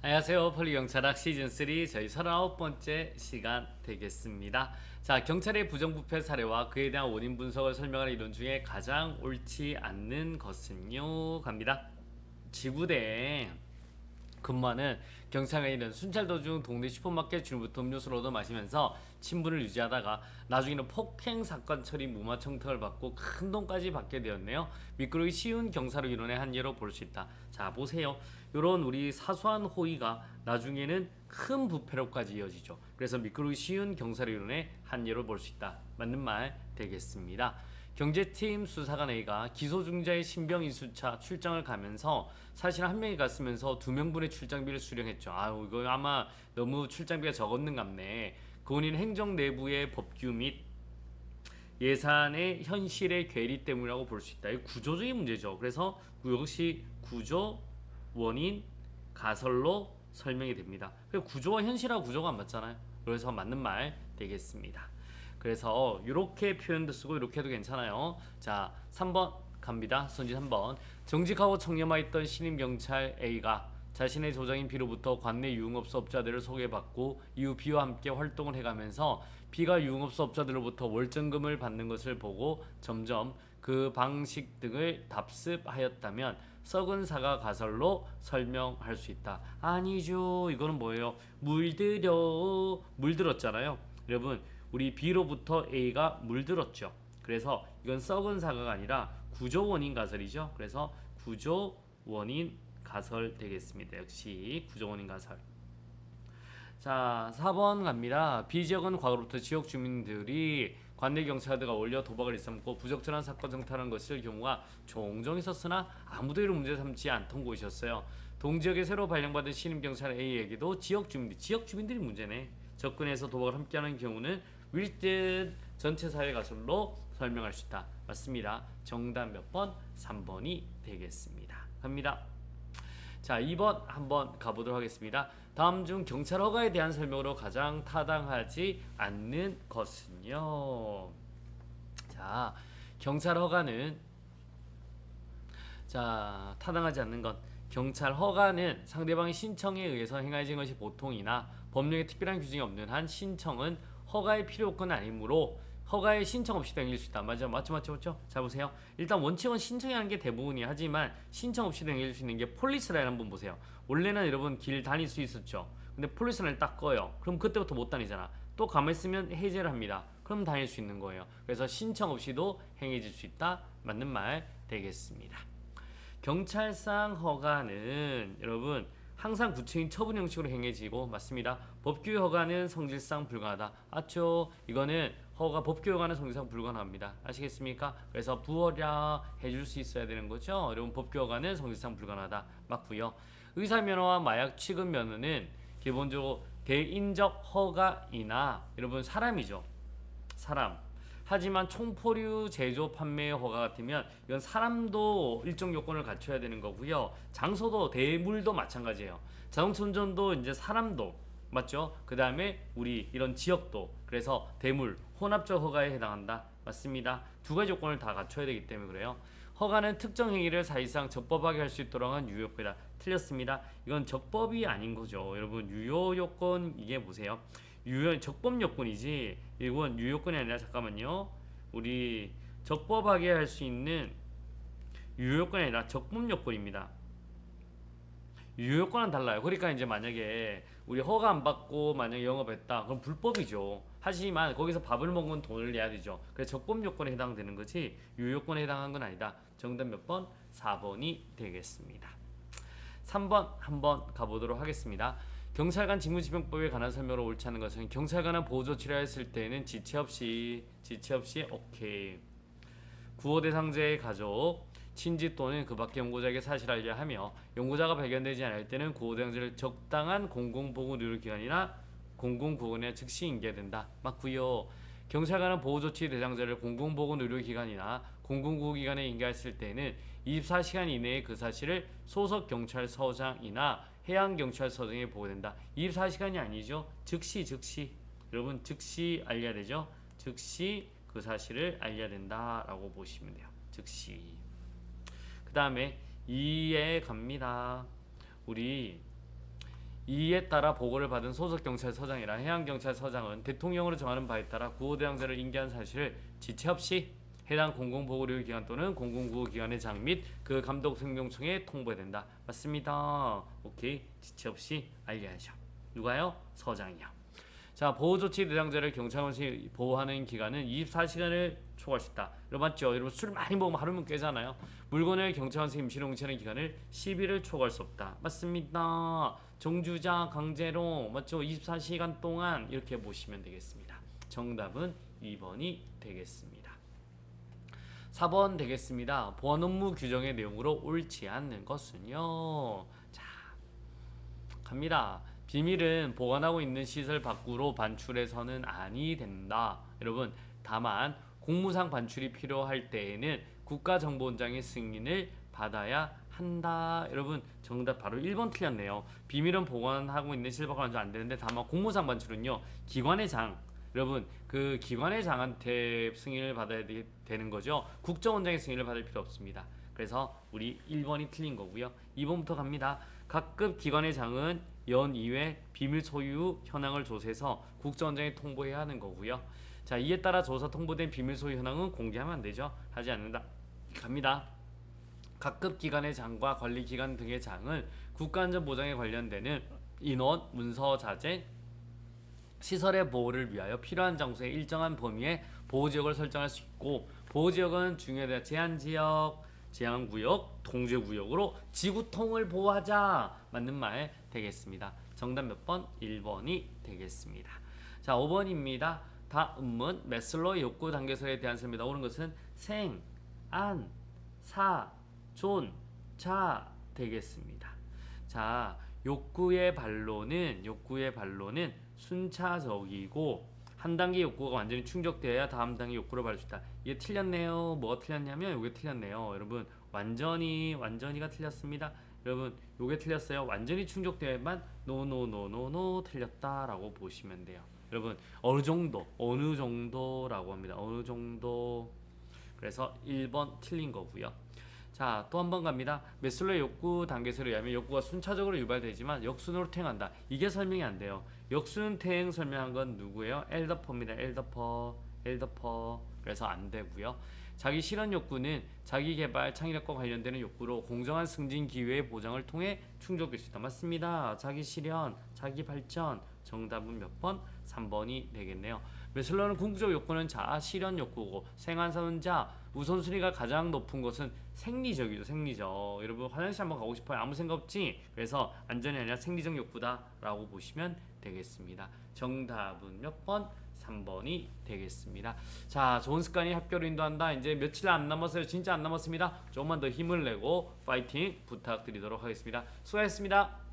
안녕하세요. 폴리경찰학 시즌3 저희 39번째 시간 되겠습니다. 자, 경찰의 부정부패 사례와 그에 대한 원인 분석을 설명하는 이론 중에 가장 옳지 않는 것은요 갑니다. 지구대에 근무하는 경찰관이는 순찰 도중 동네 슈퍼마켓 주인부터 음료수를 얻어 마시면서 친분을 유지하다가 나중에는 폭행 사건 처리 무마 청탁을 받고 큰 돈까지 받게 되었네요. 미끄러기 쉬운 경사로 이론의 한 예로 볼 수 있다. 자, 보세요. 이런 우리 사소한 호의가 나중에는 큰 부패로까지 이어지죠. 그래서 미끄러기 쉬운 경사로 이론의 한 예로 볼 수 있다. 맞는 말 되겠습니다. 경제팀 수사관 A가 기소중자의 신병 인수차 출장을 가면서 사실 한 명이 갔으면서 두 명분의 출장비를 수령했죠. 아유, 이거 아마 너무 출장비가 적었는 같네. 그원인 행정 내부의 법규 및 예산의 현실의 괴리 때문이라고 볼 수 있다. 이 구조적인 문제죠. 그래서 역시 구조, 원인, 가설로 설명이 됩니다. 구조와 현실하고 구조가 안 맞잖아요. 그래서 맞는 말 되겠습니다. 그래서 이렇게 표현도 쓰고 이렇게 해도 괜찮아요. 자, 3번 갑니다. 선지 3번. 정직하고 청렴하였던 신임 경찰 A가 자신의 조장인 B로부터 관내 유흥업소 업자들을 소개받고 이후 B와 함께 활동을 해가면서 B가 유흥업소 업자들로부터 월정금을 받는 것을 보고 점점 그 방식 등을 답습하였다면 썩은 사과 가설로 설명할 수 있다. 아니죠. 이거는 뭐예요? 물들었잖아요. 여러분, 우리 B로부터 A가 물들었죠. 그래서 이건 썩은 사과가 아니라 구조 원인 가설이죠. 그래서 구조 원인 가설 되겠습니다. 역시 구조 원인 가설. 자, 4번 갑니다. B지역은 과거부터 지역 주민들이 관내 경찰들과 어울려 도박을 일삼고 부적절한 사건 정탈한 것일 경우가 종종 있었으나 아무도 이를 문제 삼지 않던 곳이었어요. 동지역에 새로 발령받은 신임 경찰 A에게도 지역 주민들이 문제네. 접근해서 도박을 함께하는 경우는 윌듯 전체 사회 가설로 설명할 수 있다. 맞습니다. 정답 몇 번? 3번이 되겠습니다. 갑니다. 자, 2번 한번 가보도록 하겠습니다. 다음 중 경찰 허가에 대한 설명으로 가장 타당하지 않는 것은요. 자, 경찰 허가는 타당하지 않는 것. 경찰 허가는 상대방의 신청에 의해서 행해진 것이 보통이나 법령에 특별한 규정이 없는 한 신청은 허가의 필요 요건은 아니므로 허가의 신청 없이도 행해질 수 있다. 맞죠. 자, 보세요. 일단 원칙은 신청이 하는 게 대부분이야. 하지만 신청 없이도 행해질 수 있는 게 폴리스 라인 한번 보세요. 원래는 여러분 길 다닐 수 있었죠. 근데 폴리스 라인을 딱 꺼요. 그럼 그때부터 못 다니잖아. 또 가만히 있으면 해제를 합니다. 그럼 다닐 수 있는 거예요. 그래서 신청 없이도 행해질 수 있다. 맞는 말 되겠습니다. 경찰상 허가는 여러분 항상 구체인 처분 형식으로 행해지고 맞습니다. 법규 허가는 성질상 불가하다. 아죠. 이거는 법규 허가는 성질상 불가합니다. 아시겠습니까? 그래서 부어라 해줄 수 있어야 되는 거죠. 여러분 법규 허가는 성질상 불가하다. 맞고요. 의사 면허와 마약 취급 면허는 기본적으로 대인적 허가이나 여러분 사람이죠. 사람. 하지만 총포류 제조 판매 허가 같으면 이건 사람도 일정 요건을 갖춰야 되는 거고요. 장소도 대물도 마찬가지예요. 자동차 운전도 이제 사람도 맞죠? 그 다음에 우리 이런 지역도 그래서 대물 혼합적 허가에 해당한다. 맞습니다. 두 가지 요건을 다 갖춰야 되기 때문에 그래요. 허가는 특정 행위를 사실상 적법하게 할 수 있도록 한 유효 요건이다. 틀렸습니다. 이건 적법이 아닌 거죠. 여러분 유효 요건 이게 보세요. 적법 요건이지 이건 유효건이 아니라 잠깐만요. 우리 적법하게 할 수 있는 유효건이 아니라 적법 요건입니다. 유효건은 달라요. 그러니까 이제 만약에 우리 허가 안 받고 만약에 영업했다 그럼 불법이죠. 하지만 거기서 밥을 먹으면 돈을 내야 되죠. 그래서 적법 요건에 해당되는 거지 유효건에 해당한 건 아니다. 정답 몇 번? 4번이 되겠습니다. 3번 한번 가보도록 하겠습니다. 경찰관 직무집행법에 관한 설명으로 옳지 않은 것은 경찰관은 보호조치를 했을 때는 지체 없이 오케이. 구호 대상자의 가족, 친지 또는 그 밖의 연구자에게 사실을 알려야 하며 연구자가 발견되지 않을 때는 구호 대상자를 적당한 공공보건의료기관이나 공공보건에 즉시 인계해야 된다. 맞고요. 경찰관은 보호조치 대상자를 공공보건의료기관이나 공공구호기관에 인계했을 때는 24시간 이내에 그 사실을 소속경찰서장이나 해양경찰서장에 보고된다. 24시간이 아니죠. 즉시 여러분 즉시 알려야 되죠. 즉시 그 사실을 알려야 된다라고 보시면 돼요. 즉시. 그 다음에 2에 갑니다. 우리 이에 따라 보고를 받은 소속경찰서장이나 해양경찰서장은 대통령으로 정하는 바에 따라 구호대상자를 인계한 사실을 지체 없이 해당 공공보호료 기관 또는 공공구호기관의 장 및 그 감독행정청에 통보해야 된다. 맞습니다. 오케이. 지체 없이 알려야죠. 누가요? 서장이요. 자, 보호조치 대상자를 경찰관이 보호하는 기간은 24시간을 초과할 수 있다. 여러분 맞죠? 여러분 술 많이 먹으면 하루면 깨잖아요. 물건을 경찰관이 임시로 응시하는 기간을 10일을 초과할 수 없다. 맞습니다. 정주자 강제로 맞죠? 24시간 동안 이렇게 보시면 되겠습니다. 정답은 2번이 되겠습니다. 4번 되겠습니다. 보안 업무 규정의 내용으로 옳지 않는 것은요. 자, 갑니다. 비밀은 보관하고 있는 시설 밖으로 반출해서는 아니 된다. 여러분, 다만 공무상 반출이 필요할 때에는 국가정보원장의 승인을 받아야 한다. 여러분, 정답 바로 1번 틀렸네요. 비밀은 보관하고 있는 시설 밖으로 반출 안 되는데 다만 공무상 반출은요. 기관의 장, 여러분 그 기관의 장한테 승인을 받아야 되는 거죠. 국정원장의 승인을 받을 필요 없습니다. 그래서 우리 1번이 틀린 거고요. 2번부터 갑니다. 각급 기관의 장은 연 2회 비밀 소유 현황을 조사해서 국정원장에 통보해야 하는 거고요. 자, 이에 따라 조사 통보된 비밀 소유 현황은 공개하면 안 되죠. 하지 않는다. 갑니다. 각급 기관의 장과 관리기관 등의 장은 국가안전보장에 관련되는 인원, 문서, 자재, 시설의 보호를 위하여 필요한 장소에 일정한 범위의 보호지역을 설정할 수 있고 보호지역은 중요하다. 제한지역, 제한구역, 통제구역으로 지구통을 보호하자. 맞는 말 되겠습니다. 정답 몇 번? 1번이 되겠습니다. 자, 5번입니다. 다음은 메슬로의 욕구 단계설에 대한 설명이다. 옳은 것은 생, 안, 사, 존, 자 되겠습니다. 자, 욕구의 반론은 순차적이고 한 단계 욕구가 완전히 충족되어야 다음 단계 욕구를 받을 수 있다. 이게 틀렸네요. 뭐가 틀렸냐면 이게 틀렸네요. 여러분 완전히가 틀렸습니다. 여러분 요게 틀렸어요. 완전히 충족되어야만 노 틀렸다라고 보시면 돼요. 여러분 어느 정도라고 합니다. 어느 정도. 그래서 1번 틀린 거고요. 자, 또 한 번 갑니다. 메슬로의 욕구 단계설에 의하면 욕구가 순차적으로 유발되지만 역순으로 퇴행한다. 이게 설명이 안 돼요. 역순 퇴행 설명한 건 누구예요? 엘더퍼입니다. 엘더퍼. 그래서 안 되고요. 자기 실현 욕구는 자기 개발, 창의력과 관련되는 욕구로 공정한 승진 기회의 보장을 통해 충족될 수 있다. 맞습니다. 자기 실현, 자기 발전. 정답은 몇 번? 3번이 되겠네요. 메슬로는 궁극적 욕구는 자아 실현 욕구고 생활하는 자 우선순위가 가장 높은 것은 생리적이죠. 생리적. 여러분 화장실 한번 가고 싶어요. 아무 생각 없지? 그래서 안전이 아니라 생리적 욕구다라고 보시면 되겠습니다. 정답은 몇 번? 3번이 되겠습니다. 자, 좋은 습관이 합격을 인도한다. 이제 며칠 안 남았어요. 진짜 안 남았습니다. 조금만 더 힘을 내고 파이팅 부탁드리도록 하겠습니다. 수고하셨습니다.